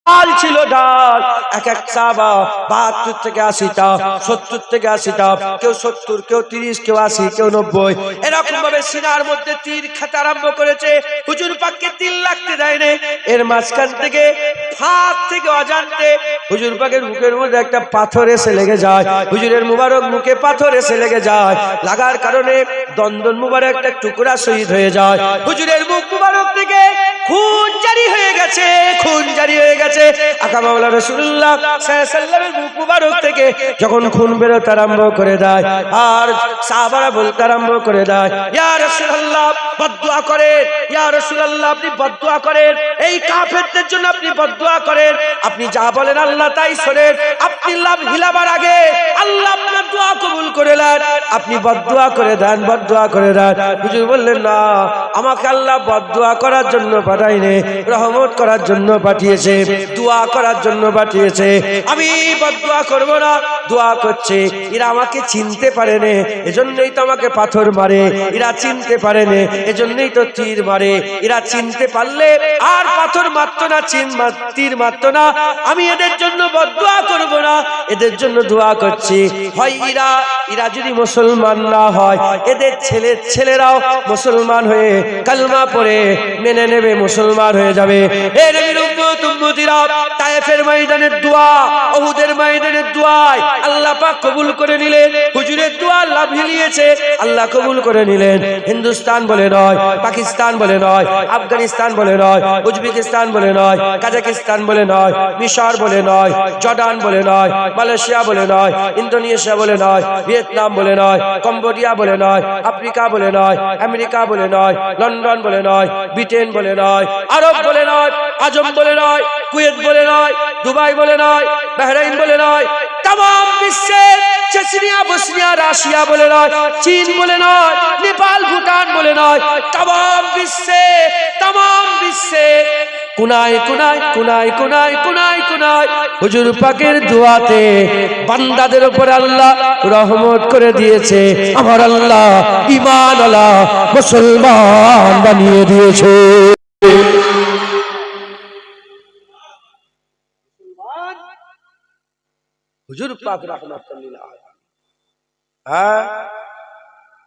ডাল ছিল ডাল, এক এক সাহাবা ৭২ থেকে ৮০টা, ৭০ থেকে ৮০টা, কেউ ৭০, কেউ ৩০, কেউ ৮০, কেউ ৯০, এরকম ভাবে সিনার মধ্যে তীর খেতে আরম্ভ করেছে। হুজুর পাককে তীর লাগতে দেয়নি। এর মাঝখান থেকে ফাঁক থেকে অজান্তে হুজুর পাকের মুখের মধ্যে একটা পাথর এসে লেগে যায়। হুজুরের মুবারক মুখে পাথর এসে লেগে যায়, লাগার কারণে দন্দন মুবারক একটা টুকরা শহীদ হয়ে যায়। হুজুরের মুখ মুবারক থেকে খুন জারি হয়ে গেছে, খুন জারি হয়ে গেছে। আকা মাওলা রাসূলুল্লাহ সাল্লাল্লাহু আলাইহি ওয়াসাল্লামের মুখ মুবারক থেকে যখন খুন বেরোতে আরম্ভ করে দেয়, আর সাহাবারা বলতে আরম্ভ করে দেয়, ইয়া রাসূলুল্লাহ বদদুয়া করেন, ইয়া রাসূলুল্লাহ আপনি বদদুয়া করেন, এই কাফেরদের জন্য আপনি বদদুয়া করেন, আপনি যা বলেন আল্লাহ তাই শোনেন, আপনি লাভ হিলাবার আগে আল্লাহ আপনার দোয়া কবুল করে নেন, আপনি বদদুয়া করে দেন, বদদুয়া করে দেন। হুজুর বললেন, না, আমাকে আল্লাহ বদদুয়া করার জন্য পাঠায়নি, রহমত করার জন্য পাঠিয়েছে, দোয়া করার জন্য পাঠিয়েছে। আমি বদদুয়া করব না, দোয়া করছে। এরা আমাকে চিনতে পারেনি, এজন্যই তো আমাকে পাথর মারে, এরা চিনতে পারেনি, এজন্যই তো তীর মারে। এরা চিনতে পারলে আর পাথর মারতো না, তীর মারতো না। আমি এদের জন্য বদদুয়া করব না, এদের জন্য দোয়া করছি। হয় এরা যদি মুসলমান না হয়, এদের ছেলেরাও মুসলমান হয়ে কালমা পড়ে মেনে নেবে, মুসলমান হয়ে যাবে। এর উম্মত উম্মতিরা তায়েফের ময়দানের দোয়া, উহুদের ময়দানের দোয়ায় আল্লাহ পাক কবুল করে নিলেন। হুজুরের দোয়া লাভ হিলিয়েছে, আল্লাহ কবুল করে নিলেন। হিন্দুস্তান বলে নয়, পাকিস্তান বলে নয়, আফগানিস্তান বলে নয়, উজবেকিস্তান বলে নয়, কাজাকিস্তান বলে নয়, মিশর বলে নয়, জর্ডান বলে নয়, মালয়েশিয়া বলে নয়, ইন্দোনেশিয়া বলে নয়, ভিয়েতনাম বলে নয়, কম্বোডিয়া বলে নয়, আফ্রিকা বলে নয়, আমেরিকা বলে নয়, লন্ডন বলে নয়, ব্রিটেন বলে নয়, আরব বলে নয়, আজম বলে নয়, কুয়েত বলে নয়, দুবাই বলে নয়, বাহরাইন বলে নয়, तमाम বিশ্বে চেচনিয়া, বসনিয়া, রাশিয়া বলে নয়, চীন বলে নয়, নেপাল, ভুটান বলে নয়, तमाम বিশ্বে কোনায় কোনায় কোনায় কোনায় কোনায় কোনায় হুজুর পাকের দোয়াতে বান্দাদের উপর আল্লাহ রহমত করে দিয়েছে। আমার আল্লাহ ঈমান আলা মুসলমান বানিয়ে দিয়েছে। হুজুর পাক রাহমাতুল লিল আলামিন, হ্যাঁ,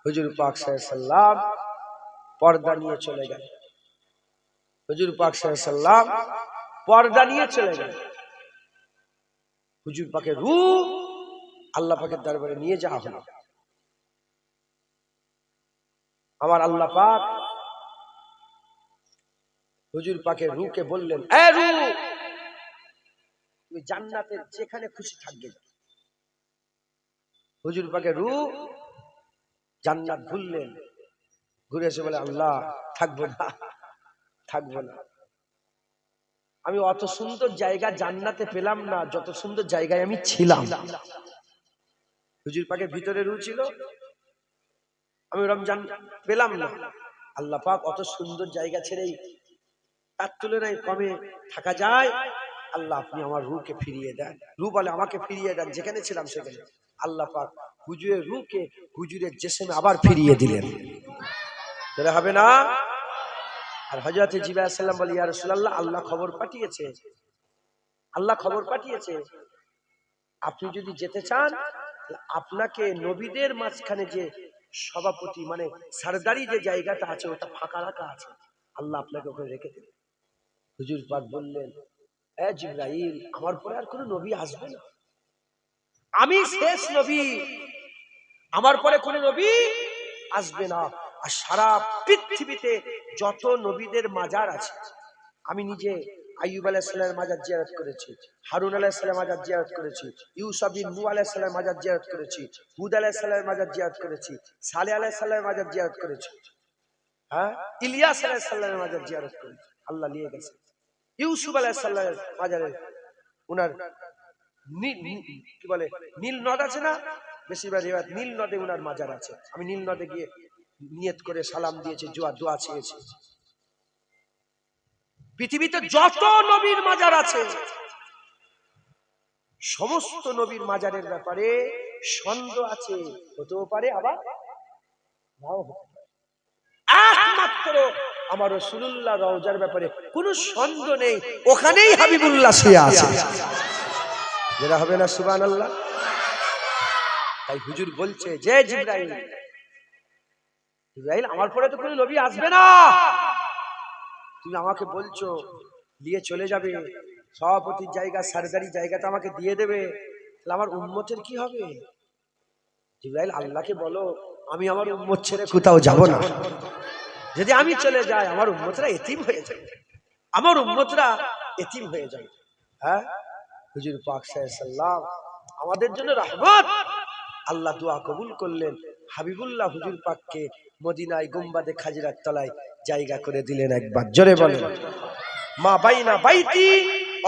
হুজুর পাক সাল্লাল্লাহু আলাইহি সাল্লাম পর্দা নিয়ে চলে গেলেন। হুজুর পাক সাল্লাল্লাহু আলাইহি সাল্লাম পর্দা নিয়ে চলে গেলেন। হুজুর পাকের রূহ আল্লাহ পাকের দরবারে নিয়ে যাওয়া হলো। আমার আল্লাহ পাক হুজুর পাকের রূহকে বললেন, এ রূহ, তুমি জান্নাতের যেখানে খুশি থাকবে। হুজুর পাকের রূহ জান্নাত ভুললেন, ঘুরে এসে বলে, আল্লাহ থাকবো না, থাকবো না। আমি অত সুন্দর জায়গা জান্নাতে পেলাম না যত সুন্দর জায়গায় আমি ছিলাম। হুজুর পাকের ভিতরে রূহ ছিল, আমি রমজান পেলাম না। আল্লাহ পাক অত সুন্দর জায়গা ছেড়েই তার তুলনায় কমে থাকা যায়? আল্লাহ আপনি আমার রূহকে ফিরিয়ে দেন। রূহ বলে, আমাকে ফিরিয়ে দেন, যেখানে ছিলাম সেখানে। আল্লাহ পাক হুজুরের রূহকে হুজুরের জিসমে আবার ফিরিয়ে দিলেন। তাহলে হবে না? আর হযরত জিবরাইল আলাইহিস সালাম বলে, ইয়া রাসূলুল্লাহ, আল্লাহ খবর পাঠিয়েছে, আল্লাহ খবর পাঠিয়েছে, আপনি যদি যেতে চান আপনাকে নবীদের মাঝখানে যে সভাপতি মানে সরদারি যে জায়গাটা আছে ওটা ফাঁকা রাখা আছে, আল্লাহ আপনাকে ওখানে রেখে দেবেন। হুজুর পাক বললেন, এ জিবরাইল, আমার পরে আর কোনো নবী আসবে না, আমি শেষ নবী, আমার পরে কোনো নবী আসবে না। আর সারা পৃথিবীতে যত নবীদের মাজার আছে, আমি নিজে আইয়ুব আলাইহিস সালামের মাজার জিয়ারত করেছি, হারুন আলাইহিস সালামের মাজার জিয়ারত করেছি, ইউসুফ বিন নূহ আলাইহিস সালামের মাজার জিয়ারত করেছি, হুদ আলাইহিস সালামের মাজার জিয়ারত করেছি, সালেহ আলাইহিস সালামের মাজার জিয়ারত করেছি, হ্যাঁ, ইলিয়াস আলাইহিস সালামের মাজার জিয়ারত করেছি। আল্লাহ নিয়ে গেছে। ইউসুফ আলাইহিস সালামের মাজারে উনার কি বলে নীল নদ আছে না, বেশিরভাগ রিওয়ায়াত নীল নদে উনার মাজার আছে। আমি নীল নদে গিয়ে নিয়ত করে সালাম দিয়েছি, দোয়া চেয়েছি। পৃথিবীতে যত নবীর মাজার আছে সমস্ত নবীর মাজারের ব্যাপারে সন্দেহ আছে, হতেও পারে আবার নাও হতে পারে। একমাত্র আমার রাসূলুল্লাহ রওজার ব্যাপারে কোনো সন্দেহ নেই, ওখানেই হাবিবুল্লাহ শুয়ে আছে। যেটা হবে না সুবহানাল্লাহ। তাই হুজুর বলছে যে জিবরাইল, জিবরাইল আমার পরে তো কোনো নবী আসবে না, তুমি আমাকে বলছো নিয়ে চলে যাবে, সভাপতির জায়গা সারদারি জায়গাটা আমাকে দিয়ে দেবে, তাহলে আমার উম্মতের কি হবে? জিবরাইল আল্লাহকে বলো আমি আমার উম্মত ছেড়ে কোথাও যাব না, যদি আমি চলে যাই আমার উম্মতরা এতিম হয়ে যাবে, আমার উম্মতরা এতিম হয়ে যাবে। হ্যাঁ, হুজুর পাক সাল্লাল্লাহু আমাদের জন্য রহমত। আল্লাহ দোয়া কবুল করলেন, হাবিবুল্লাহ হুজুর পাককে মদিনায় গুম্বাদে খাজরার তলায় জায়গা করে দিলেন। একবার জোরে বলেন, মা বাইনা বাইতি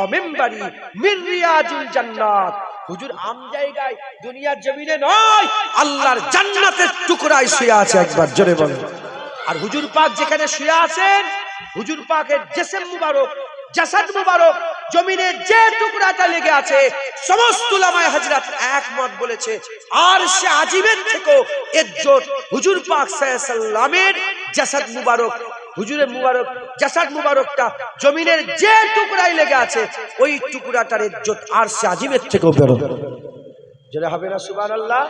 ও মিম্বারি মির রিয়াজুল জান্নাত। হুজুর আম জায়গায় দুনিয়ার জমিনে নয়, আল্লাহর জান্নাতের টুকরায় শুয়ে আছে। একবার জোরে বলেন। আর হুজুর পাক যেখানে শুয়ে আছেন, হুজুর পাকের জিসম মুবারক, জাসাদ মুবারক জমিনে যে টুকরাটা লেগে আছে, সমস্ত উলামায়ে হযরত একমত বলেছে আরশে আজিমের থেকেও ইজ্জত হুজুর পাক সাল্লাল্লাহু আলাইহি সাল্লামের জাসাদ মুবারক, হুজুরের মুবারক জাসাদ মুবারকটা জমিনের যে টুকরায় লেগে আছে, ওই টুকরাটার ইজ্জত আরশে আজিমের থেকেও বড়। যেটা হবে না সুবহানাল্লাহ।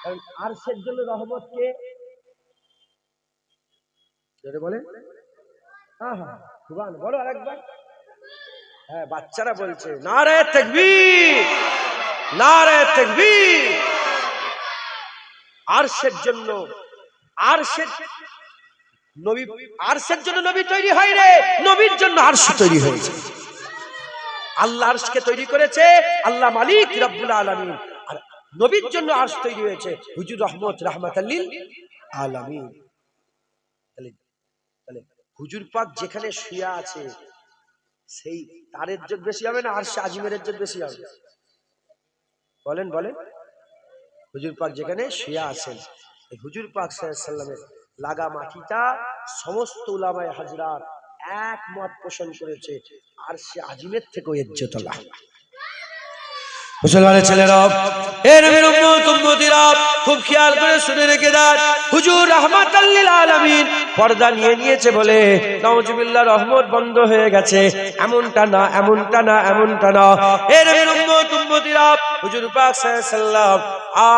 কারণ আরশের জন্য রহমত কে? যেটা বলে হ্যাঁ হ্যাঁ সুবহান, বলো আরেকবার। হ্যাঁ, বাচ্চারা বলছে নারে তাকবীর, নারে তাকবীর। আরশের জন্য, আরশের নবী, আরশের জন্য নবী তৈরি হয় রে, নবীর জন্য আরশ তৈরি হয়েছে। আল্লাহ আরশকে তৈরি করেছে আল্লাহ মালিক রব্বুল আলামিন, আর নবীর জন্য আরশ তৈরি হয়েছে হুজুর রহমত রাহমাতাল লিল আলামিন। তাহলে হুজুর পাক যেখানে শুয়ে আছে, সেই তার ইজ্জত বেশি হবে না আরশে আজিমের ইজ্জত বেশি হবে? বলেন বলেন। হুজুর পাক যেখানে শুয়ে আছেন, এই হুজুর পাক সাল্লাল্লাহু আলাইহি সাল্লামের লাগা মাটিটা সমস্ত উলামায়ে হযরত একমত পোষণ করেছে আরশে আজিমের থেকেও ইজ্জত আল্লাহ। মুসলমানের ছেলেরা, এ নবীর উম্মত উম্মতিরা, খুব খেয়াল করে শুনে রেখে দেন, হুজুর রাহমাতাল লিল আলামিন পর্দা নিয়ে নিয়েছে বলে নাউজুবিল্লাহ রহমত বন্ধ হয়ে গেছে, এমনটা না, এমনটা না, এমনটা না। এ নবীর উম্মত উম্মতিরা, হুজুর পাক সাল্লাল্লাহু আলাইহি সাল্লাম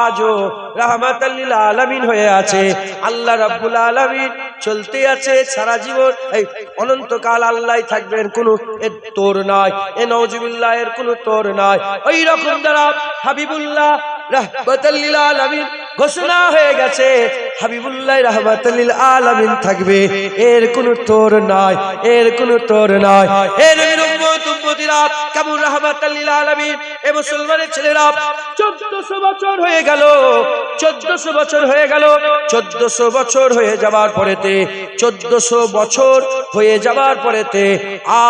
আজও রাহমাতাল লিল আলামিন হয়ে আছে। আল্লাহ রাব্বুল আলামিন চলতে আছে সারা জীবন, এই অনন্তকাল আল্লাহই থাকবেন, কোনো এর তোর নাই, এ নাউজুবিল্লাহ এর কোনো তোর নাই। ওই রকম দ্বারা হাবিবুল্লাহ রাহমাতাল লিল আলামিন ঘোষণা হয়ে গেছে, হাবিবুল্লাহ রাহমাতাল লিল আলামিন থাকবে, এর কোনো তোর নাই, এর কোনো তোর নাই। এ নবীর উম্মত উম্মতিরা, কেমন রাহমাতাল লিল আলামিন। এ মুসলমানের ছেলেরা, 1400 বছর হয়ে গেল, 1400 বছর হয়ে গেল, 1400 বছর হয়ে যাবার পরেতে, 1400 বছর হয়ে যাবার পরেতে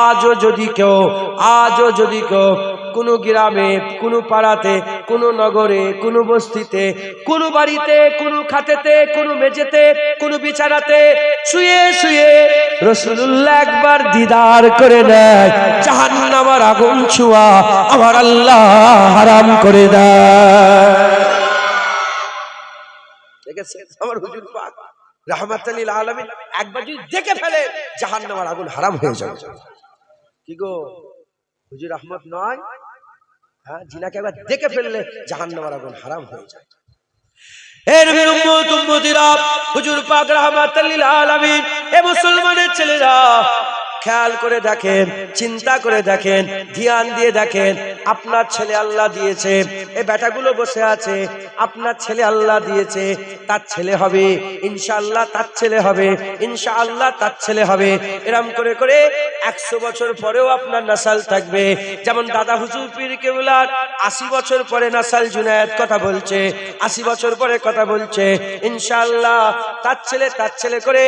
আজও যদি কেউ কোনো গ্রামে, কোনো পাড়াতে, কোনো নগরে, কোনো বস্তিতে, কোনো বাড়িতে, কোনো খাটেতে, কোনো মেঝেতে, কোনো বিছানাতে শুয়ে শুয়ে রাসূলুল্লাহ একবার দিদার করে নেয়, জাহান্নামের আগুন ছোঁয়া আমার আল্লাহ হারাম করে দেয়। দেখেছেন আমার হুজুর পাক রাহমাতাল লিল আলামিন একবার যদি দেখে ফেলে, জাহান্নামের আগুন হারাম হয়ে যাবে। কি গো, হুজুর রহমত নয়? হ্যাঁ, জিনাকে একবার দেখে ফেললে জাহান্নামের আগুন হারাম হয়ে যায়। হে নবীর উম্মত উম্মতিরা, হুজুর পাক রাহমাতাল লিল আলামিন। এ মুসলমানের ছেলেরা, খেয়াল করে দেখেন, চিন্তা করে দেখেন, ধ্যান দিয়ে দেখেন, আপনার ছেলে আল্লাহ দিয়েছে, এই বেটাগুলো বসে আছে, আপনার ছেলে আল্লাহ দিয়েছে, তার ছেলে হবে ইনশাআল্লাহ, তার ছেলে হবে ইনশাআল্লাহ, তার ছেলে হবে। এরম করে করে 100 বছর পরেও আপনার নাসাল থাকবে। যেমন দাদা হুজুর পীর কেবলার 80 বছর পরে নাসাল জুনায়েদ কথা বলছে, 80 বছর পরে কথা বলছে, ইনশাআল্লাহ তার ছেলে করে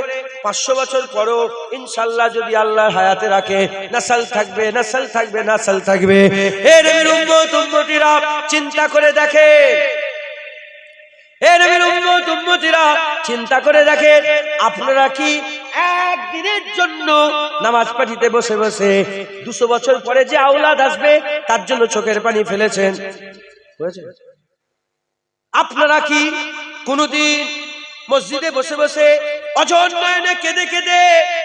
500 বছর পরেও ইনশাআল্লাহ যদি আল্লাহ হায়াতে রাখে, নাসাল থাকবে, নাসাল থাকবে, নাসাল থাকবে। এ নবীর উম্মত উম্মতিরা, চিন্তা করে দেখে, এ নবীর উম্মত উম্মতিরা, চিন্তা করে দেখে, আপনারা কি একদিনের জন্য নামাজ পাঠিতে বসে বসে 200 বছর পরে যে আওলাদ আসবে তার জন্য চোখের পানি ফেলেছেন? আপনারা কি কোনদিন মসজিদে বসে বসে অঝর নয়নে কেঁদে কেঁদে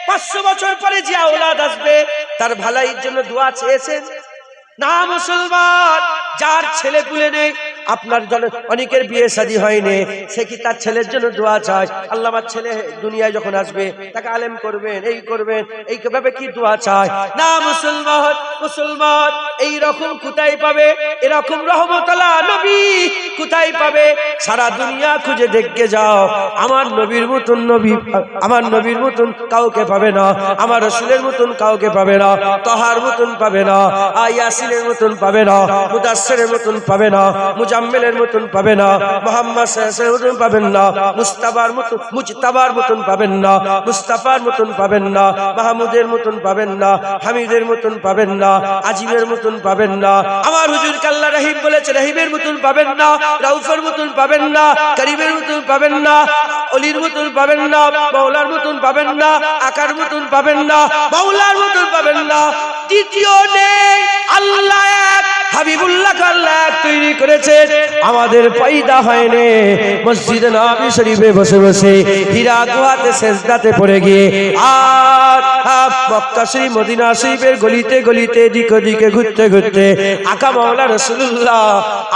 500 বছর পরে যে আওলাদ আসবে তার ভালাইয়ের জন্য দোয়া চেয়েছেন না মুসলমান? যার ছেলে পুলে নেই, আপনার জন্য অনেকের বিয়ে শাদী হয়নি, সে কি তার ছেলের জন্য দোয়া চায়? আল্লাহ আমার ছেলে দুনিয়ায় যখন আসবে তাকে আলেম করবেন, এই করবেন, এই ভাবে কি দোয়া চায়? না মুসলমান। মুসলমান এই রকম কোথায় পাবে? এরকম রহমতুল্লাহ নবী কোথায় পাবে? সারা দুনিয়া খুঁজে দেখতে যাও, আমার নবীর মতন নবী, আমার নবীর মতন কাউকে পাবে না, আমার রাসূলের মতন কাউকে পাবে না, তাহার মতন পাবে না, ইয়াসিনের মতন পাবে না, মুদাসসিরের মতন পাবে না, মুজাম্মিলের মতন পাবে না, মুহাম্মদ সাল্লাল্লাহু আলাইহি ওয়াসাল্লামের মতন পাবেন না, মুস্তাফার মতন, মুজতাবার মতন পাবেন না, মুস্তাফার মতন পাবেন না, মাহমুদের মতন পাবেন না, হামিদের মতন পাবেন না, আজিমের মতন পাবেন না। আমার হুজুর কাল্লা রহিম বলেছে, রহিমের মতন পাবেন না, রাউফের মতন পাবেন না, করিমের মতন পাবেন না, অলির মতন পাবেন না, মাওলার মতন পাবেন না, আকার মতন পাবেন না, মাওলার মতন পাবেন না। দ্বিতীয় নেই, আল্লাহ এক, হাবিবুল্লাহ আল্লাহ এক তৈরি করেছে। আমাদের পয়দা হয়নি মসজিদে নববী শরীফে বসে বসে হীরা গুহাতে সেজদাতে পড়ে গিয়ে, আর মক্কা শরীফ মদিনা শরীফের গলিতে গলিতে দিক ওদিকে ঘুরতে ঘুরতে আকা মাওলা রাসূলুল্লাহ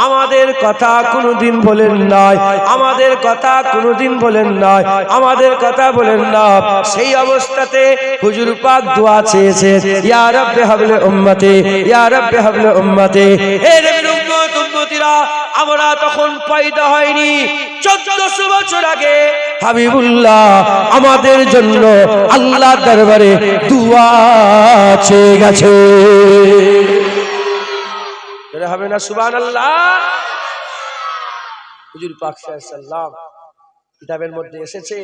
আমাদের কথা কোনোদিন বলেন নাই, আমাদের কথা কোনোদিন বলেন নাই, আমাদের কথা বলেন না। সেই অবস্থাতে হুজুর পাক দোয়া চেয়েছে, ইয়া রাব্বি হাবলি উম্মতি, ইয়া রাব্বি হাবলি উম্মতি। হে নবীর উম্মত উম্মতিরা, আমরা তখন পয়দা হয়নি, 1400 বছর আগে হাবিবুল্লাহ আমাদের জন্য আল্লাহর দরবারে দোয়া চেয়ে গেছে। এর হবে না সুবহানাল্লাহ? হুজুর পাক সাল্লাল্লাহু আলাইহি ওয়াসাল্লাম কিতাবের মধ্যে এসেছে,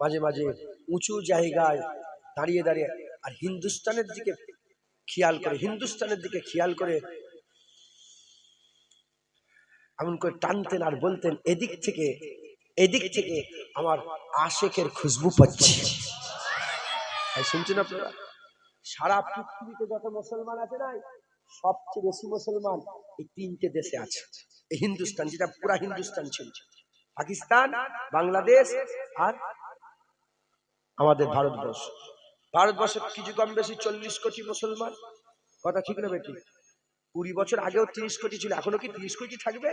মাঝে মাঝে উঁচু জায়গায় দাঁড়িয়ে দাঁড়িয়ে আর হিন্দুস্তানের দিকে খেয়াল করে, হিন্দুস্তানের দিকে খেয়াল করে এমন করে টানতেন আর বলতেন, এদিক থেকে আমার আশেকের খুশবু পাচ্ছি। শুনছেন আপনারা? সারা পৃথিবীতে যত মুসলমান আছে না, সবচেয়ে বেশি মুসলমান এই 3টে দেশে আছে। এই হিন্দুস্তান, যেটা পুরা হিন্দুস্তান ছিল, পাকিস্তান, বাংলাদেশ আর আমাদের ভারতবর্ষ। ভারতবর্ষে কিছু কম বেশি 40 কোটি মুসলমান। কথা ঠিক না বেটি? 20 বছর আগেও 30 কোটি ছিল, এখনো কি 30 কোটি থাকবে?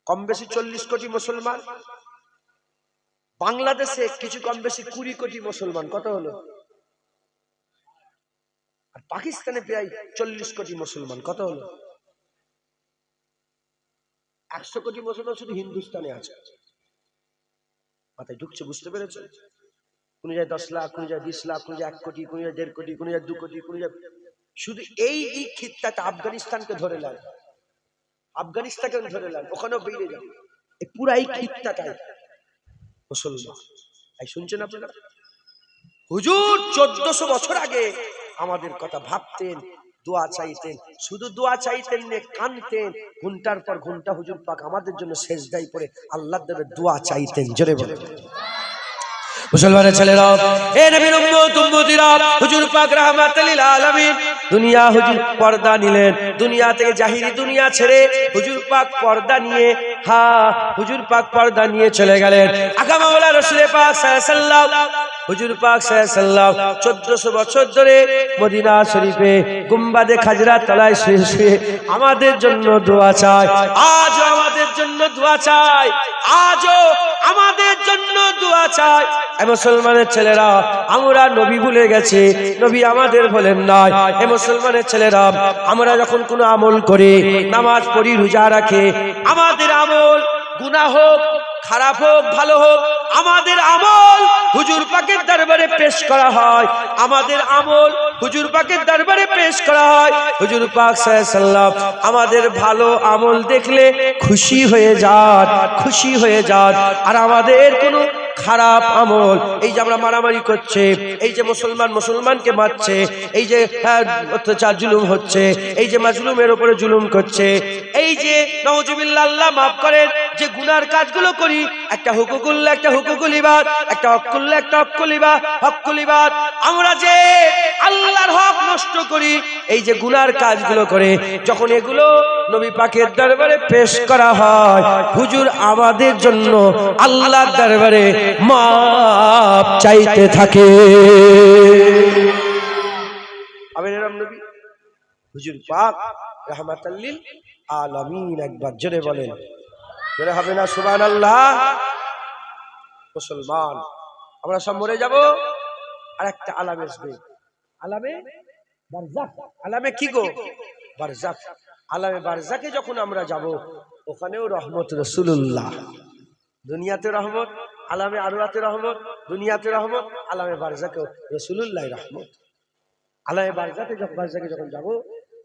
কম বেশি 40 কোটি মুসলমান। বাংলাদেশে কিছু কম বেশি 20 কোটি মুসলমান। কত হলো? আর পাকিস্তানে প্রায় 40 কোটি মুসলমান। কত হলো? 100 কোটি মুসলমান শুধু হিন্দুস্তানে আছে। মাথায় ঢুকছে? বুঝতে পেরেছে? কোন জায়গায় 10 লাখ, কোন জায়গায় 20 লাখ, কোন জায়গায় 1 কোটি, কোন জায়গায় 1.5 কোটি, কোন জায়গায় 2 কোটি, কোন জায়গায় শুধু এই খিত্তাটা আফগানিস্তানকে ধরে নেন, আফগানিস্তানকে ধরে নেন, ওখানেও বেরিয়ে যাবে। এই পুরো এই খিত্তাটাই মুসলমান। তাই শুনছেন আপনারা? হুজুর 1400 বছর আগে আমাদের কথা ভাবতেন, দোয়া চাইতেন, শুধু দোয়া চাইতেন না, কাঁদতেন, ঘন্টার পর ঘন্টা হুজুর পাক আমাদের জন্য সেজদায় পড়ে আল্লাহর দরবারে দোয়া চাইতেন। জোরে বলেন মুসলমানের ছেলেরা, এ নবীর উম্মত উম্মতিরা, হুজুর পাক রাহমাতুল লিল আলামিন দুনিয়া হুজুর পর্দা নিলেন, দুনিয়া থেকে জাহিরি দুনিয়া ছেড়ে হুজুর পাক পর্দা নিয়ে, হুজুর পাক পর্দা নিয়ে চলে গেলেন। আকা মাওলা রাসূল পাক সাল্লাল্লাহু আলাইহি ওয়াসাল্লাম, হুজুর পাক সাল্লাল্লাহু আলাইহি ওয়াসাল্লাম 1400 বছর ধরে মদিনা শরীফে গুম্বাদে খাজরা তলায় শুয়ে আমাদের জন্য দোয়া চায়। আজও আমাদের জন্য দোয়া চায়, আজও আমাদের জন্য দোয়া চায়। মুসলমানের ছেলেরা, আমরা নবী ভুলে গেছি, নবী আমাদের বলেন নাই। মুসলমানের ছেলেরা, আমরা যখন কোনো আমল করি, নামাজ পড়ি, রোজা রাখি, আমাদের আমল গুনাহ হোক, খারাপ হোক, ভালো হোক, আমাদের আমল হুজুর পাকের দরবারে পেশ করা হয়। আমাদের আমল হুজুর পাকের দরবারে পেশ করা হয়। হুজুর পাক সাল্লাল্লাহু আলাইহি ওয়াসাল্লাম আমাদের ভালো আমল দেখলে খুশি হয়ে যান, খুশি হয়ে যান। আর আমাদের কোনো খারাপ আমল, এই যে আমরা মারামারি করছে, এই যে মুসলমান মুসলমানকে মারছে, এই যে অত্যাচার জুলুম হচ্ছে, এই যে মাজলুমের উপরে জুলুম করছে, এই যে নাউজুবিল্লাহ, আল্লাহ মাফ করেন, যে গুনার কাজগুলো করি, একটা হুকুকুল্লাহ একটা হুকুকুল ইবাদ, একটা হকুল্লাহ একটা হকুল ইবাদ, আমরা যে আল্লাহর হক নষ্ট করি, এই যে গুনার কাজগুলো করে যখন এগুলো নবী পাকের দরবারে পেশ করা হয়, হুজুর আমাদের জন্য আল্লাহর দরবারে মাপ চাইতে থাকে। আমিরাম নবী হুজুর পাক রাহমাতাল লিল আলামিন, একবার জোরে বলেন, জোরে হবে না সুবহানাল্লাহ? মুসলমান আমরা সব মরে যাব, আর একটা আলাম আসবে, আলামে বারজাখ। আলামে কি গো? বারজাখ। আলামে বারজাখে যখন আমরা যাব, ওখানেও রহমত রাসূলুল্লাহ, দুনিয়াতে রহমত, আলামে আরওয়াতে রহমত, দুনিয়াতে রহমত, আলামে বারজাখে রাসূলুল্লাহ রহমত। আলামে বারজাখে যখন যাব,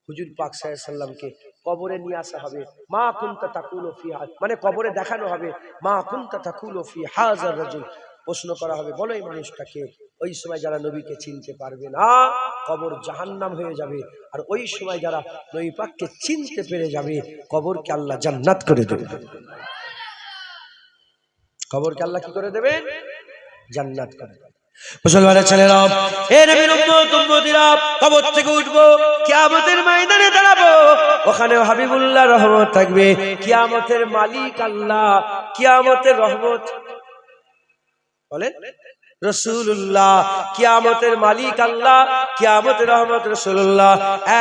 হুজুর পাক সাল্লাল্লাহু আলাইহি সাল্লামকে কবরে নিয়ে আসা হবে। মা কুনতা তাকুলু ফি হাযা, মানে কবরে দেখানো হবে, মা কুনতা তাকুলু ফি হাযার রাজুল। প্রশ্ন করা হবে, বলো এই মানুষটাকে। ওই সময় যারা নবীকে চিনতে পারবে না, কবর জাহান্নাম হয়ে যাবে। আর ওই সময় যারা নবী পাককে চিনতে পেরে যাবে, কবরকে আল্লাহ জান্নাত করে দেবে। কবরকে আল্লাহ কি করে দেবে? জান্নাত করে দেবে। মুসলমানের ছেলেরা, এ নবীর উম্মত উম্মতিরা, কবর থেকে উঠবো, কিয়ামতের ময়দানে দাঁড়াবো, ওখানে হাবিবুল্লাহ রহমত থাকবে, কিয়ামতের মালিক আল্লাহ, কিয়ামতের রহমত বলেন রাসূলুল্লাহ, কিয়ামতের মালিক আল্লাহ, কিয়ামতের রহমত রাসূলুল্লাহ।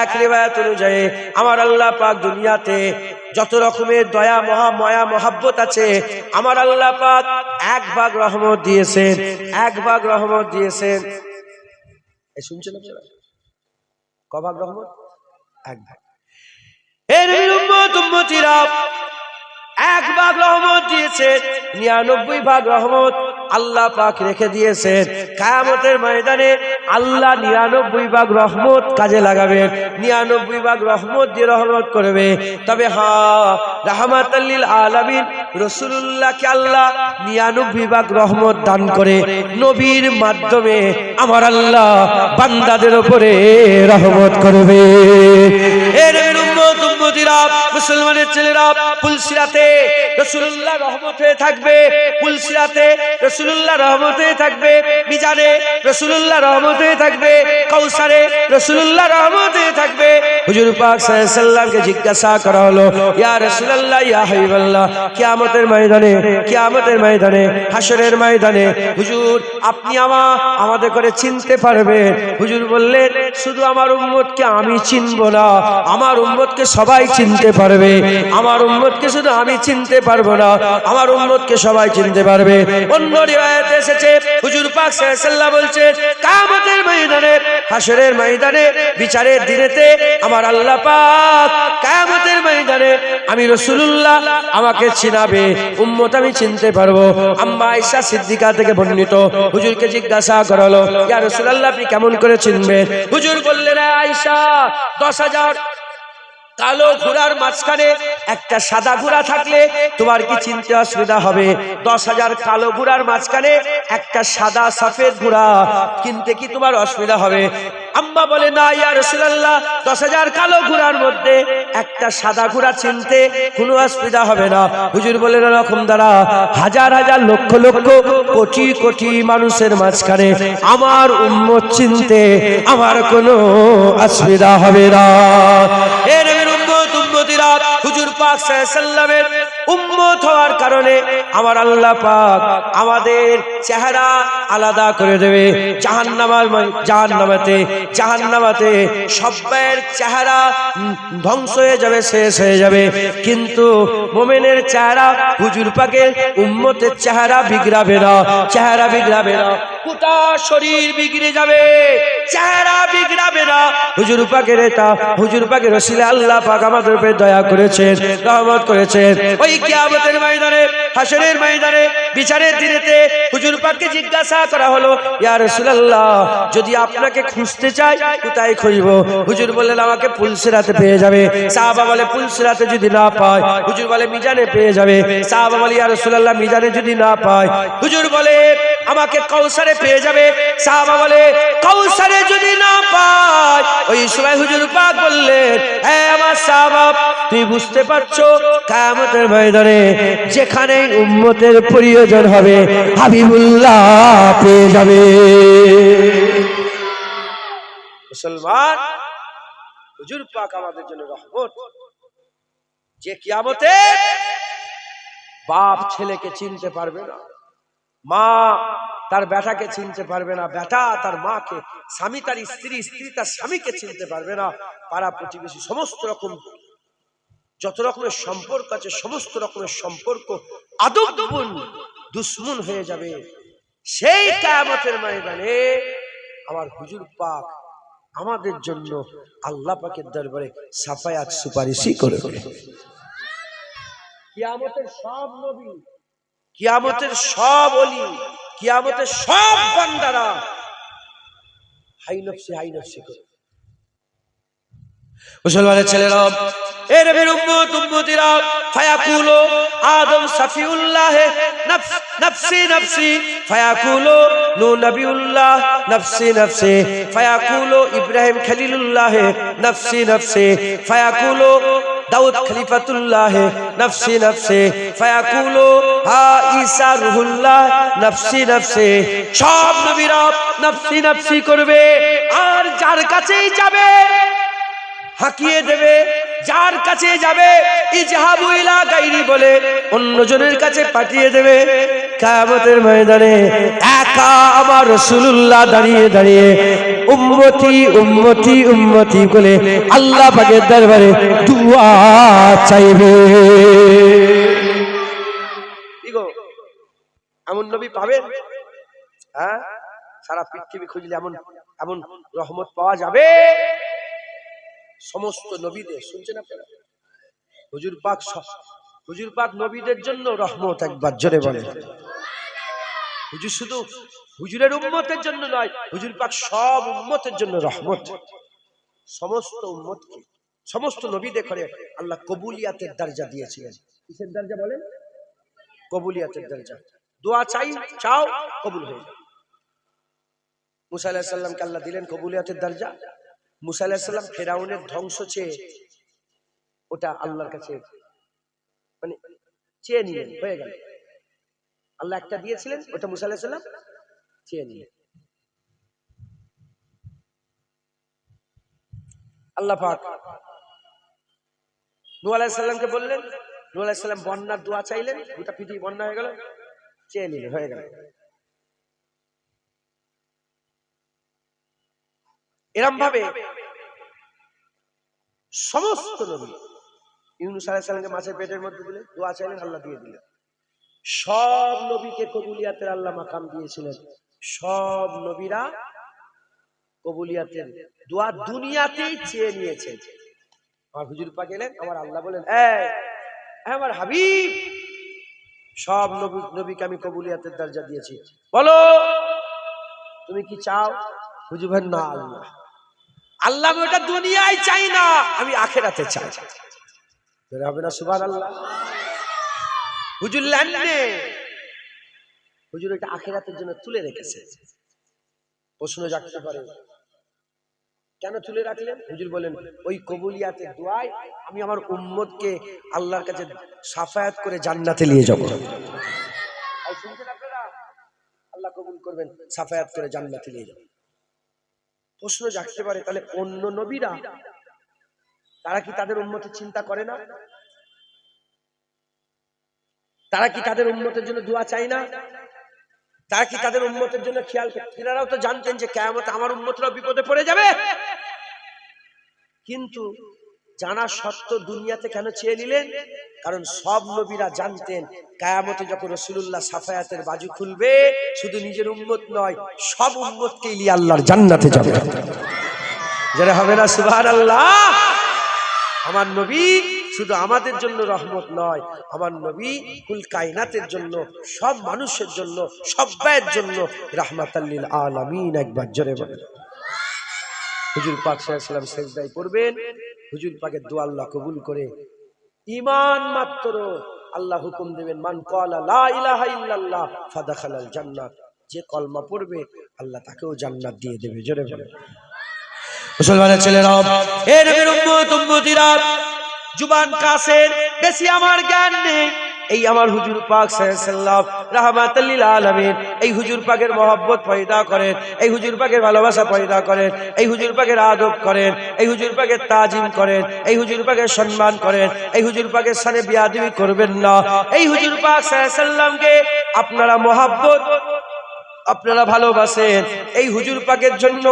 এক রিওয়ায়াত অনুযায়ী আমার আল্লাহ পাক দুনিয়াতে যত রকমের দয়া মায়া মহব্বত আছে, আমার আল্লাহ পাক এক ভাগ রহমত দিয়েছেন, এক ভাগ রহমত দিয়েছেন। এই শুনছেন আপনারা? ক ভাগ রহমত? এক ভাগ। এর উম্মত উম্মতিরা, এক ভাগ রহমত দিয়েছেন, 99 ভাগ রহমত আল্লাহ পাক রেখে দিয়েছেন। কিয়ামতের ময়দানে আল্লাহ 99 ভাগ রহমত কাজে লাগাবেন, 99 ভাগ রহমত দিয়ে রহমত করবে। তবে হ্যাঁ, রাহমাতাল লিল আলামিন রাসূলুল্লাহকে আল্লাহ 99 ভাগ রহমত দান করে নবীর মাধ্যমে আমার আল্লাহ বান্দাদের উপরে রহমত করবে। এর উম্মত উম্মতিরা, মুসলমানের ছেলেরা, ফুলসিরাতে রাসূলুল্লাহ রহমত হয়ে থাকবে, ফুলসিরাতে রাসূলুল্লাহ রহমত হয়ে থাকবে, মিজানে রাসূলুল্লাহ রহমত হয়ে থাকবে, কাউসারে রাসূলুল্লাহ রহমত হয়ে থাকবে। হুজুর পাক সাল্লাল্লাহু আলাইহি সাল্লামকে জিজ্ঞাসা করা হলো, ইয়া রাসূলুল্লাহ, ইয়া হাবিবাল্লাহ, কিয়ামতের ময়দানে, হাশরের ময়দানে হুজুর আপনি আমাদের করে চিনতে পারবেন? হুজুর বললেন, শুধু আমার উম্মতকে আমি চিনব না, আমার উম্মতকে সবাই চিনতে পারবে। আমার উম্মতকে শুধু আমি চিনতে পারবো না, আমার উম্মতকে সবাই চিনতে পারবে। অন্য রিওয়ায়াতে এসেছে, হুজুর পাক সাল্লাল্লাহু আলাইহি সাল্লাম বলছেন, কিয়ামতের ময়দানে, হাশরের ময়দানে, বিচারের দিনেতে আমার আল্লাহ পাক কিয়ামতের ময়দানে আমি রাসূলুল্লাহ আমাকে চিনাবে, উম্মত আমি চিনতে পারবো। আম্মা আয়েশা সিদ্দিকা থেকে বর্ণিত, হুজুরকে জিজ্ঞাসা করা হলো, ইয়া রাসূলুল্লাহ আপনি কেমন করে চিনবেন? হুজুর বললেন, আয়েশা 10,000 কালো ঘোড়ার মাঝখানে একটা সাদা ঘোড়া থাকলে তোমার কি চিনতে অসুবিধা হবে? 10,000 কালো ঘোড়ার মাঝখানে একটা সাদা সফেদ ঘোড়া কিনতে কি তোমার অসুবিধা হবে? আম্মা বলে, না ইয়া রাসূলুল্লাহ, 10,000 কালো ঘোড়ার মধ্যে একটা সাদা ঘোড়া চিনতে কোনো অসুবিধা হবে না। হুজুর বলেন, এরকম দ্বারা হাজার হাজার লক্ষ লক্ষ কোটি কোটি মানুষের মাঝখানে আমার উম্মত চিনতে আমার কোনো অসুবিধা হবে না। এর হুজুর পাক সাল্লাল্লাহু আলাইহি সাল্লামের উম্মত হওয়ার কারণে আমার আল্লাহ পাক আমাদের চেহারা আলাদা করে দেবে। জাহান্নামাতে সবার চেহারা ধ্বংস হয়ে যাবে, শেষ হয়ে যাবে, কিন্তু মুমিনের চেহারা, হুজুর পাকের উম্মতের চেহারা বিগড়াবে না, চেহারা বিগড়াবে না, গোটা শরীর বিগড়ে যাবে, চেহারা বিগড়াবে না। হুজুর পাকের ওসিলা আল্লাহ পাক আমাদের উপরে দয়া করেছেন, রহমত করেছেন। ওই কিয়ামতের ময়দানে, হাশরের ময়দানে, বিচারের দিনেতে হুজুর পাককে জিজ্ঞাসা করা হলো, ইয়া রাসূলুল্লাহ যদি আপনাকে খুঁজতে চাই কোথায় খুঁজবো? হুজুর বললেন, আমাকে পুলসিরাতে পেয়ে যাবে। সাহাবা বলে, পুলসিরাতে যদি না পায়? হুজুর বলে, মিজানে পেয়ে যাবে। সাহাবা বলে, ইয়া রাসূলুল্লাহ মিজানে যদি না পায়? হুজুর বলে, আমাকে কাউসারে পেয়ে যাবে। সাহাবা বলে, কাউসারে যদি না পায়? ওই সময় হুজুর পাক বললেন, হে আমার সাহাবা, তুমি বুঝতে পারছো কিয়ামতের ময়দানে যেখানে উম্মতের প্রয়োজন হবে হাবিবুল্লাহ পেয়ে যাবে। মুসলমান, হুজুর পাক আমাদের জন্য রহমত। যে কিয়ামতে বাপ ছেলেকে চিনতে পারবে না, মা তার বেটাকে চিনতে পারবে না, বেটা তার মাকে, স্বামী তার স্ত্রী, স্ত্রী তার স্বামীকে চিনতে পারবে না, পাড়া প্রতিবেশী সমস্ত রকম যত রকমের সম্পর্ক আছে সমস্ত রকমের সম্পর্ক আদবুন দুশ্মন হয়ে যাবে। সেই কিয়ামতের ময়দানে আমার হুজুর পাক আমাদের জন্য আল্লাহ পাকের দরবারে সাফায়াত সুপারিশই করবে। কিয়ামতের সব নবী, কিয়ামতের সব ওলি, কিয়ামতের সব বান্দারা হাই নফসি হাই নফসি করে। মুসলমানের ছেলেরা, এ নবীর উম্মত উম্মতিরা, ফায়াকুলু আদম সাফিউল্লাহ নফসি নফসি, ফায়াকুলু নূহ নবিউল্লাহ নফসি নফসি, ফায়াকুলু ইব্রাহিম খলিলুল্লাহ নফসি নফসি, ফায়াকুলু দাউদ খলিফাতুল্লাহ নফসি নফসি, ফায়াকুলু ঈসা রুহুল্লাহ নফসি নফসি। সব নবীরা নফসি নফসি করবে, আর যার কাছেই যাবে হাঁকিয়ে দেবে, যার কাছে যাবে ইজহাবু ইলা গায়রি বলে অন্যজনের কাছে পাঠিয়ে দেবে। কিয়ামতের ময়দানে একা আমার রাসূলুল্লাহ দাঁড়িয়ে দাঁড়িয়ে উম্মতি উম্মতি উম্মতি বলে আল্লাহ পাকের দরবারে দুআ চাইবে। কি গো, এমন নবী পাবেন? হ্যাঁ, সারা পৃথিবী খুঁজলে এমন এমন রহমত পাওয়া যাবে? সমস্ত নবীদের শুনছেন আপনারা, হুজুর পাক নবীদের জন্য রহমত। একবার জোরে বলেন। হুজুর শুধু হুজুরের উম্মতের জন্য নয়, হুজুর পাক সব উম্মতের জন্য রহমত। সমস্ত উম্মতকে, সমস্ত নবীদের করে আল্লাহ কবুলিয়াতের দরজা দিয়েছিলেন। কিসের দরজা বলেন? কবুলিয়াতের দরজা। দোয়া চাও কবুল হয়ে যাবে। মুসা আলাইহিস সালামকে আল্লাহ দিলেন কবুলিয়াতের দরজা। মুসা আলাইহিস সালাম ফেরাউনের ধ্বংস চেয়ে ওটা আল্লাহর কাছে মানে চেয়ে নিলেন, হয়ে গেল। আল্লাহ একটা দিয়েছিলেন, ওটা মুসা আলাইহিস সালাম চেয়ে নিলেন। আল্লাহ পাক নূহ আলাইহিস সালামকে বললেন, নূহ আলাইহিস সালাম বন্যার দোয়া চাইলেন, গোটা পৃথিবী বন্যা হয়ে গেল, চেয়ে নিলেন, হয়ে গেল। এরম ভাবে সমস্ত নবী, ইউনূস আলাইহিস সালামকে মাছের পেটের মধ্যে দিলেন, দোয়া চাইলেন, আল্লাহ দিয়ে দিলেন। সব নবীকে কবুলিয়াতের আল্লাহ মাকাম দিয়েছিলেন। সব নবীরা কবুলিয়াতের দোয়া দুনিয়াতেই চেয়ে নিয়েছেন। আমার হুজুর পাক এলেন, আমার আল্লাহ বলেন, আমার হাবিব, সব নবীকে আমি কবুলিয়াতের দরজা দিয়েছি, বলো তুমি কি চাও? হুজুর ভাই, না আল্লাহ, আল্লাহ আমি ওটা দুনিয়ায় চাই না, আমি আখিরাতে চাই। হবে না সুবহানাল্লাহ? হুজুর ল্যান্ডে, হুজুর এটা আখিরাতের জন্য তুলে রেখেছে। প্রশ্ন জাগতে পারে, কেন তুলে রাখলেন? হুজুর বলেন, ওই কবুলিয়াতের দোয়ায় আমি আমার উম্মতকে আল্লাহর কাছে সাফায়াত করে জান্নাতে নিয়ে যাব। শুনছেন আপনারা? আল্লাহ কবুল করবেন, সাফায়াত করে জান্নাতে নিয়ে যাব। প্রশ্ন জাগতে পারে, তাহলে অন্য নবীরা তারা কি তাদের উম্মতের চিন্তা করে না? তারা কি তাদের উম্মতের জন্য দোয়া চায় না? তারা কি তাদের উম্মতের জন্য খেয়াল করে? এনারাও তো জানতেন যে কিয়ামতে আমার উম্মতরাও বিপদে পড়ে যাবে, কিন্তু জানা সত্ত্বেও দুনিয়াতে কেন চেয়ে নিলেন? কারণ সব নবীরা জানতেন কিয়ামতে যখন রাসূলুল্লাহ সাফায়াতের বাজু খুলবে, শুধু নিজের উম্মত নয়, সব উম্মতকে নিয়ে আল্লাহর জান্নাতে যাবে। যারা হবে না সুবহানাল্লাহ? আমার নবী শুধু আমাদের জন্য রহমত নয়, আমার নবী কুল কায়নাতের জন্য, সব মানুষের জন্য, সব্বাইয়ের জন্য রাহমাতাল লিল আলামিন। একবার জোরে বলেন। হুজুর পাক সাল্লাল্লাহু আলাইহি ওয়াসাল্লাম সিজদায় পড়বেন, হুজুর পাকের দোয়া আল্লাহ কবুল করে ঈমান মাত্র আল্লাহ হুকুম দেবেন, মান ক্বালা লা ইলাহা ইল্লাল্লাহ ফাদাখালাল জান্নাত। যে কলমা পড়বে আল্লাহ তাকেও জান্নাত দিয়ে দেবে। জোরে বলেন। মুসলমানের ছেলেরা, এ নবীর উম্মত উম্মতিরা, জুবান কাসের বেশি আমার জ্ঞান নেই। এই আমার হুজুর পাক সাল্লাল্লাহু আলাইহি ওয়াসাল্লাম রাহমাতুল লিল আলামিন, এই হুজুর পাকের মহব্বত পয়দা করেন, এই হুজুর পাকের ভালোবাসা পয়দা করেন, এই হুজুর পাকের আদব করেন, এই হুজুর পাকের তাজিম করেন, এই হুজুর পাকের সম্মান করেন, এই হুজুর পাকের সাথে বিয়াদবি করবেন না। এই হুজুর পাক সাল্লাল্লাহু আলাইহি ওয়াসাল্লামকে আপনারা মহব্বত, আপনারা ভালোবাসেন। এই হুজুর পাকের জন্য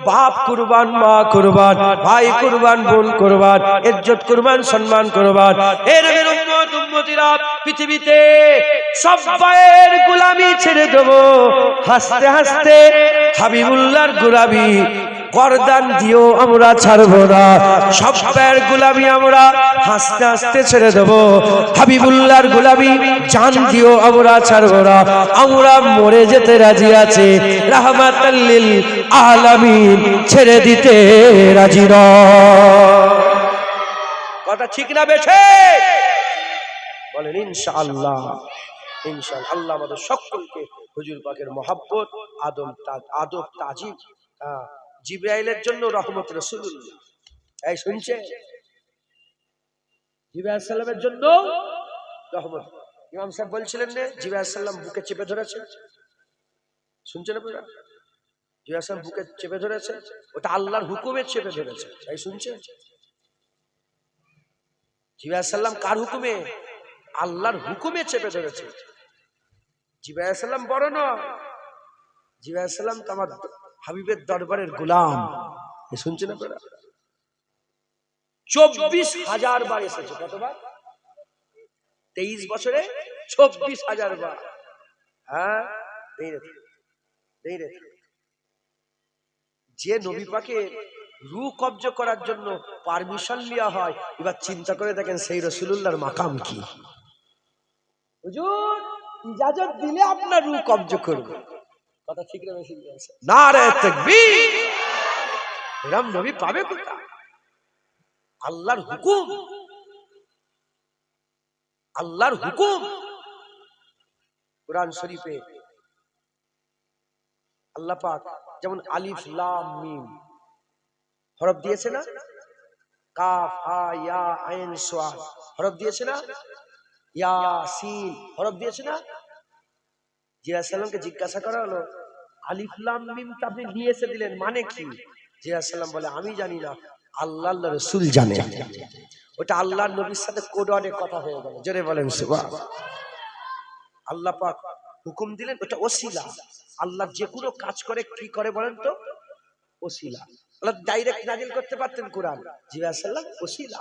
বাপ কুরবান, মা কুরবান, ভাই কুরবান, বোন কুরবান, ইজ্জত কুরবান, সম্মান কুরবান। এর উম্মত উম্মতিরা পৃথিবীতে সবাইয়ের গোলামি ছেড়ে দেব, হাসতে হাসতে হাবিবুল্লাহর গোলামি গর্দান দিও আমরা ছাড়বো না। সবাইয়ের গোলামি আমরা হাসতে হাসতে ছেড়ে দেব, হাবিবুল্লাহর গোলামি জান দিও আমরা ছাড়বো না। আমরা মরে যেতে রাজি আছি, রাহমাতাল লিল আলামিন ছেড়ে দিতে রাজি না। কথা ঠিক না বেঠে? বলেন ইনশাআল্লাহ। ইনশাআল্লাহ। আল্লাহ আমাদের সকলকে হুজুর পাকের মহব্বত, আদব তাজিম, জিবরাইলের জন্য রহমত রাসূলুল্লাহ, এই শুনছে, জিবরাইল সাল্লামের জন্য রহমত। ইমাম সাহেব বলছিলেন না, জিবরাইল সাল্লাম বুকে চেপে ধরেছে, শুনছেন আপনারা? জিবরাইল সাল্লাম বুকে চেপে ধরেছে, ওটা আল্লাহর হুকুমে চেপে ধরেছে, এই শুনছেন? জিবরাইল সাল্লাম কার হুকুমে? আল্লাহর হুকুমে চেপে ধরেছে। জিবরাইল সাল্লাম বড় নয়, জিবরাইল সাল্লাম তো আমার হাবিবের দরবারের গোলাম, শুনছেন আপনারা? 24,000 বার এসেছে। কতবার? 23 বছরে 24,000 বার। হ্যাঁ, যে নবী পাকে রূহ কবজ করার জন্য পারমিশন নেওয়া হয়, এবার চিন্তা করে দেখেন সেই রাসূলুল্লাহর মাকাম কি। হুজুর ইজাজত দিলে আপনার রূহ কবজ করবে, কথা ঠিক না? বেশি নারে তাকবীর। এরকম নবী পাবে কোথায়? আল্লাহর হুকুম, আল্লাহর হুকুম। কুরআন শরীফে আল্লাহ পাক যেমন আলিফ লাম মিম হরফ দিয়েছে না, কাফ হা ইয়া আইন সাদ হরফ দিয়েছে না, ইয়াসিন হরফ দিয়েছে না। জিবরাইল সাল্লামকে জিজ্ঞাসা করা হলো, আলিফ লাম মিম তা আপনি দিয়েছে দিলেন, মানে কি? জিবরাইল সাল্লাম বলে, আমি জানি না, আল্লাহর রাসূল জানে। ওটা আল্লাহর নবীর সাথে কোডওয়ার্ডে কথা হয়ে গেল। জোরে বলেন সুবহানাল্লাহ। আল্লাহ পাক হুকুম দিলেন, ওটা ওসিলা। আল্লাহ যে কোনো কাজ করে কি করে বলেন তো? ওসিলা। আল্লাহ ডাইরেক্ট নাজিল করতে পারতেন কোরআন, জিবরাইল সাল্লাম ওসিলা।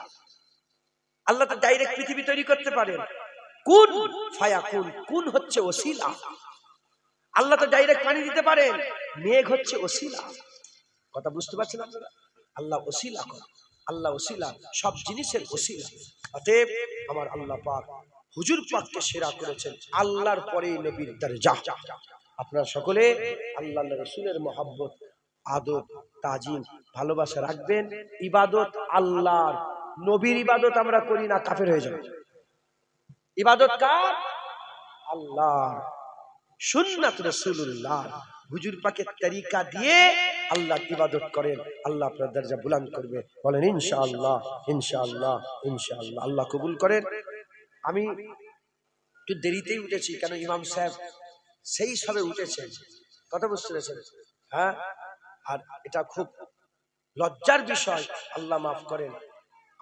আল্লাহ তো ডাইরেক্ট পৃথিবী তৈরি করতে পারেন, কুন ফায়াকুন, কুন হচ্ছে ওসিলা। আল্লাহ তো ডাইরেক্ট পানি দিতে পারেন, মেঘ হচ্ছে ওসিলা। কথা বুঝতে পারছেন আপনারা? আল্লাহ ওসিলা করেন, আল্লাহ ওসিলা, সব জিনিসের ওসিলা। অতএব আমার আল্লাহ পাক হুজুর পাককে সেরা করেছেন, আল্লাহর পরে নবীর দরজা। আপনারা সকলে আল্লাহ রাসূলের মহব্বত, আদব, তাজিম, ভালোবাসা রাখবেন। ইবাদত আল্লাহর, নবীর ইবাদত আমরা করি না, কাফের হয়ে যাব। ইবাদত কার? আল্লাহর। সুন্নাত রাসূলুল্লাহ, হুজুর পাকের তরিকা দিয়ে আল্লাহ ইবাদত করেন, আল্লাহ আপনার দরজা বুলন্দ করবে। বলেন ইনশাআল্লাহ, ইনশাআল্লাহ, ইনশাআল্লাহ। আল্লাহ কবুল করেন। আমি একটু দেরিতেই উঠেছি, কেন ইমাম সাহেব সেই সবে উঠেছেন, কথা বুঝতে পেরেছেন? হ্যাঁ, আর এটা খুব লজ্জার বিষয়, আল্লাহ মাফ করেন,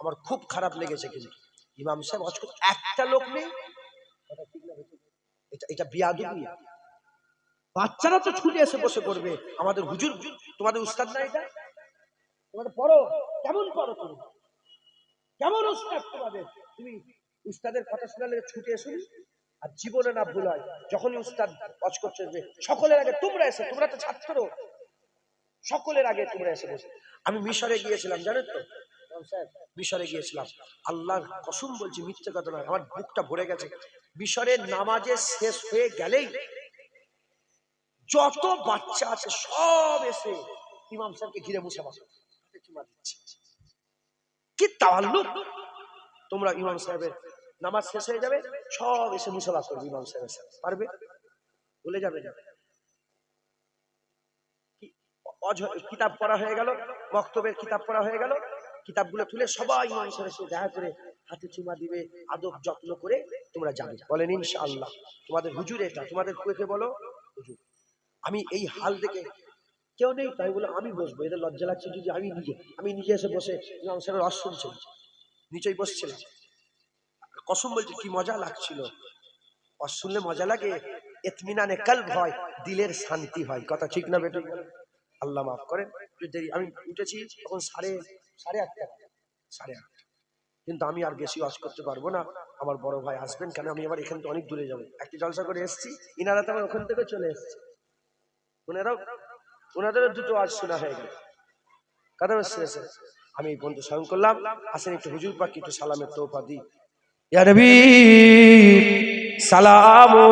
আমার খুব খারাপ লেগেছে। কিন্তু ইমাম সাহেব একটা লোক নেই, এটা বিয়াদবি। বাচ্চারা তো ছুটে এসে বসে করবে, আমাদের হুজুর, তোমাদের উস্তাদ না এটা? তোমাদের পড়ো, কেমন পড়ো তুমি, কেমন উস্তাদ তোমাদের? তুমি উস্তাদের কথা শোনালে ছুটে এসো, আর জীবনে না ভুল হয়, যখনই উস্তাদ ওয়াজ করছে যে সকলের আগে তোমরা এসে, তোমরা তো ছাত্র, সকলের আগে তোমরা এসে বসে। আমি মিশরে গিয়েছিলাম, জানেন তো মিশরে গিয়েছিলাম, আল্লাহর কসম বলছি, মিথ্যে কথা নয়, আমার বুকটা ভরে গেছে। মিশরের নামাজে শেষ হয়ে গেলেই যত বাচ্চা আছে সব এসে ইমাম সাহেবকে ঘিরে মুছে বসে, কি তাআল্লুক। তোমরা ইমাম সাহেবের নামাজ শেষ হয়ে যাবে, সব এসে মুসাফা করবে ইমাম সাহেবের সাথে, পারবে? ভুলে যাবে না। কিতাব পড়া হয়ে গেল, বক্তব্যের কিতাব পড়া হয়ে গেল, কিতাবগুলো তুলে সবাই ইমাম সাহেবের সাথে দেখা করে হাতে চুমা দিবে, আদব যত্ন করে তোমরা যাবে। বলেন ইনশাআল্লাহ। তোমাদের হুজুর এটা, তোমাদের কুয়েকে বলো হুজুর। আমি এই হাল দেখে কেউ নেই, তাই বলে আমি বসবো, এদের লজ্জা লাগছে যদি আমি নিজে এসে বসে ইমাম সাহেবের রস শুনছিলাম, নিচেই বসছিলাম, কসম বলছি কি মজা লাগছিল। রস শুনলে মজা লাগে, ইতমিনানে কলব হয়, দিলের শান্তি হয়। কথা ঠিক না বেটা? আল্লাহ মাফ করেন দেরি, আমি উঠেছি তখন সাড়ে আটটা, কিন্তু আমি আর বেশি ওয়াজ করতে পারবো না। আমার বড় ভাই আসবেন, কেন আমি আবার এখান থেকে অনেক দূরে যাবো, একটি জলসা করে এসেছি, ইনারা তো আমার ওখান থেকে চলে এসছে, ওনাদেরও দুটো ওয়াজ শোনা হয়ে গেল। কথা বুঝতে, আমি এই বন্ধু স্মরণ করলাম, আসেন একটু হুজুর পাক একটু সালামের তোফা দিই। ইয়া নবী সালামু